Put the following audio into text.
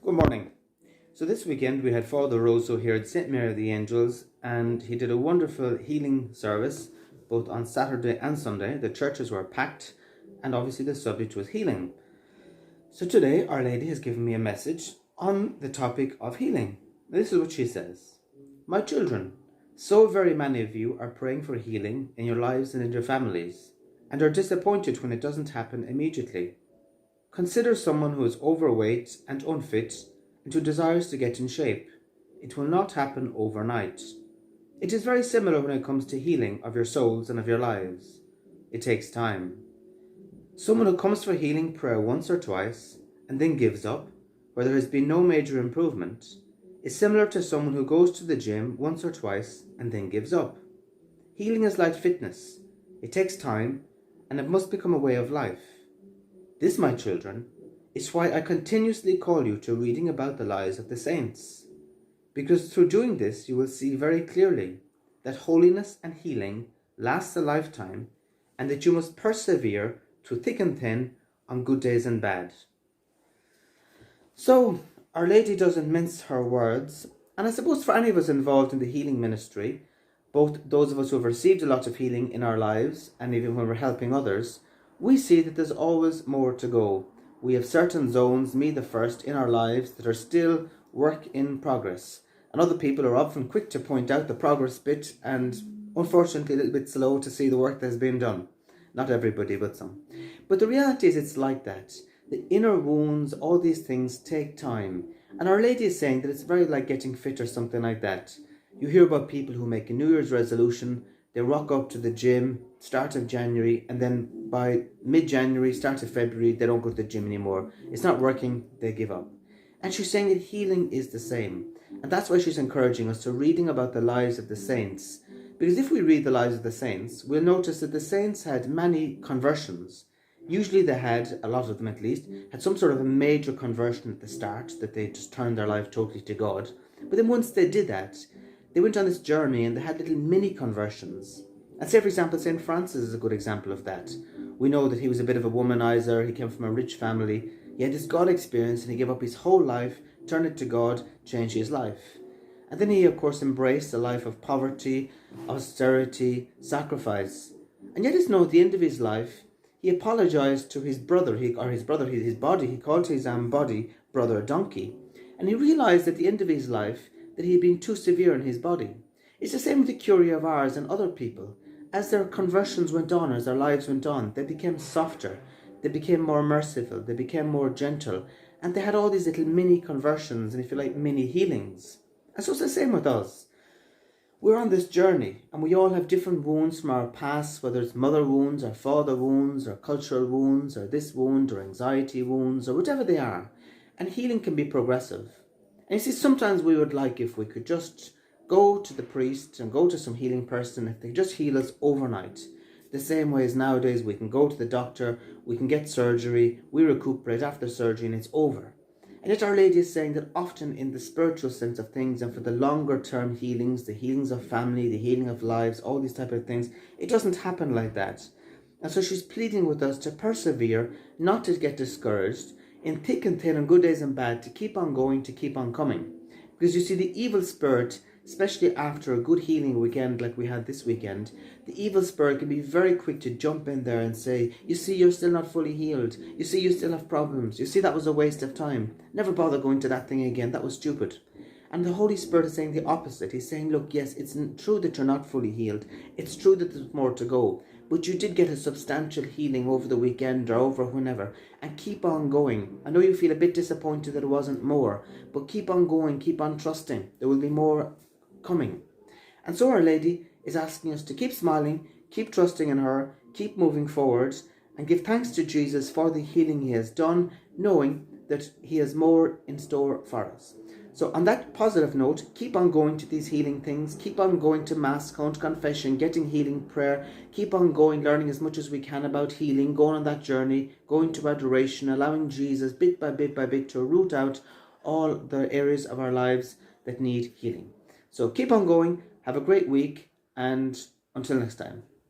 Good morning. So this weekend we had Father Rosso here at St. Mary of the Angels, and he did a wonderful healing service both on Saturday and Sunday. The churches were packed, and obviously the subject was healing. So today Our Lady has given me a message on the topic of healing. This is what she says. My children, so very many of you are praying for healing in your lives and in your families, and are disappointed when it doesn't happen immediately. Consider someone who is overweight and unfit and who desires to get in shape. It will not happen overnight. It is very similar when it comes to healing of your souls and of your lives. It takes time. Someone who comes for healing prayer once or twice and then gives up, where there has been no major improvement, is similar to someone who goes to the gym once or twice and then gives up. Healing is like fitness. It takes time and it must become a way of life. This, my children, is why I continuously call you to reading about the lives of the saints. Because through doing this, you will see very clearly that holiness and healing lasts a lifetime, and that you must persevere through thick and thin on good days and bad. So, Our Lady doesn't mince her words, and I suppose for any of us involved in the healing ministry, both those of us who have received a lot of healing in our lives, and even when we're helping others, we see that there's always more to go. We have certain zones, me the first, in our lives that are still work in progress. And other people are often quick to point out the progress bit and unfortunately a little bit slow to see the work that has been done. Not everybody, but some. But the reality is it's like that. The inner wounds, all these things take time. And Our Lady is saying that it's very like getting fit or something like that. You hear about people who make a New Year's resolution, they rock up to the gym, start of January, and then by mid-January, start of February, they don't go to the gym anymore. It's not working, they give up. And she's saying that healing is the same. And that's why she's encouraging us to reading about the lives of the saints. Because if we read the lives of the saints, we'll notice that the saints had many conversions. Usually they had, a lot of them at least, had some sort of a major conversion at the start, that they just turned their life totally to God. But then once they did that, they went on this journey and they had little mini conversions. And say, for example, St. Francis is a good example of that. We know that he was a bit of a womanizer, he came from a rich family, he had this God experience and he gave up his whole life, turned it to God, changed his life. And then he, of course, embraced a life of poverty, austerity, sacrifice. And yet, at the end of his life, he apologized to his brother, his body, he called his body brother a donkey. And he realized at the end of his life that he had been too severe in his body. It's the same with the Curie of Ars and other people. As their conversions went on, as their lives went on, they became softer, they became more merciful, they became more gentle, and they had all these little mini conversions and, if you like, mini healings. And so it's the same with us. We're on this journey and we all have different wounds from our past, whether it's mother wounds or father wounds or cultural wounds or this wound or anxiety wounds or whatever they are. And healing can be progressive. And you see, sometimes we would like if we could just go to the priest and go to some healing person, if they just heal us overnight. The same way as nowadays we can go to the doctor, we can get surgery, we recuperate after surgery and it's over. And yet Our Lady is saying that often in the spiritual sense of things and for the longer term healings, the healings of family, the healing of lives, all these type of things, it doesn't happen like that. And so she's pleading with us to persevere, not to get discouraged, in thick and thin and good days and bad, to keep on going, to keep on coming. Because you see, the evil spirit, especially after a good healing weekend like we had this weekend, the evil spirit can be very quick to jump in there and say, you see, you're still not fully healed. You see, you still have problems. You see, that was a waste of time. Never bother going to that thing again. That was stupid. And the Holy Spirit is saying the opposite. He's saying, look, yes, it's true that you're not fully healed. It's true that there's more to go. But you did get a substantial healing over the weekend or over whenever. And keep on going. I know you feel a bit disappointed that it wasn't more. But keep on going. Keep on trusting. There will be more coming. And so Our Lady is asking us to keep smiling, keep trusting in her, keep moving forward, and give thanks to Jesus for the healing he has done, knowing that he has more in store for us. So on that positive note, keep on going to these healing things, keep on going to Mass, going to confession, getting healing prayer, keep on going, learning as much as we can about healing, going on that journey, going to adoration, allowing Jesus bit by bit to root out all the areas of our lives that need healing. So keep on going, have a great week, and until next time.